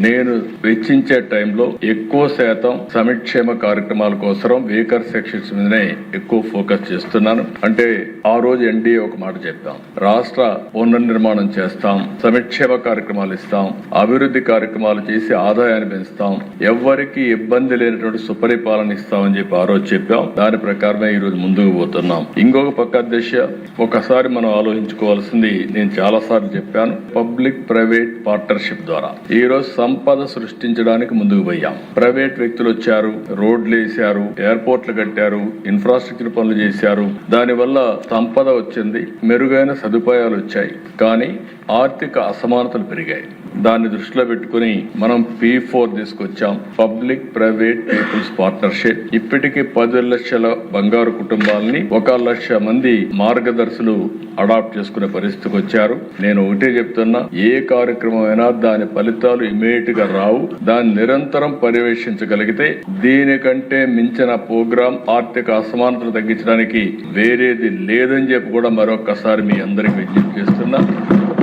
నేను వెచ్చించే టైంలో ఎక్కువ శాతం సంక్షేమ కార్యక్రమాల కోసం వీకర్ సెక్షన్స్ మీదనే ఎక్కువ ఫోకస్ చేస్తున్నాను. అంటే ఆ రోజు ఎన్డీఏ ఒక మాట చెప్పాం, రాష్ట్ర పునర్నిర్మాణం చేస్తాం, సంక్షేమ కార్యక్రమాలు ఇస్తాం, అభివృద్ధి కార్యక్రమాలు చేసి ఆదాయాన్ని పెంచుతాం, ఎవ్వరికి ఇబ్బంది లేనటువంటి సుపరిపాలన ఇస్తామని చెప్పి ఆ రోజు చెప్పాం. దాని ప్రకారమే ఈ రోజు ముందుకు పోతున్నాం. ఇంకొక పక్క అధ్యక్ష, ఒకసారి మనం ఆలోచించుకోవాల్సింది, నేను చాలా సార్లు చెప్పాను, పబ్లిక్ ప్రైవేట్ పార్ట్నర్షిప్ ద్వారా ఈ రోజు సంపద సృష్టించడానికి ముందుకు పోయాం. ప్రైవేట్ వ్యక్తులు వచ్చారు, రోడ్లు వేశారు, ఎయిర్పోర్ట్లు కట్టారు, ఇన్ఫ్రాస్ట్రక్చర్ పనులు చేశారు. దానివల్ల సంపద వచ్చింది, మెరుగైన సదుపాయాలు వచ్చాయి. కానీ ఆర్థిక అసమానతలు పెరిగాయి. దాన్ని దృష్టిలో పెట్టుకుని మనం P4 తీసుకొచ్చాం, పబ్లిక్ ప్రైవేట్ పీపుల్స్ పార్ట్నర్షిప్. ఇప్పటికీ 10 లక్షల బంగారు కుటుంబాలని 1 లక్ష మంది మార్గదర్శులు అడాప్ట్ చేసుకునే పరిస్థితికి వచ్చారు. నేను ఒకటే చెప్తున్నా, ఏ కార్యక్రమం అయినా దాని ఫలితాలు ఇమీడియట్ గా రావు. దాన్ని నిరంతరం పర్యవేక్షించగలిగితే దీనికంటే మించిన ప్రోగ్రాం ఆర్థిక అసమానతలు తగ్గించడానికి వేరేది లేదని చెప్పి కూడా మరొకసారి మీ అందరికి విజ్ఞప్తి చేస్తున్నా.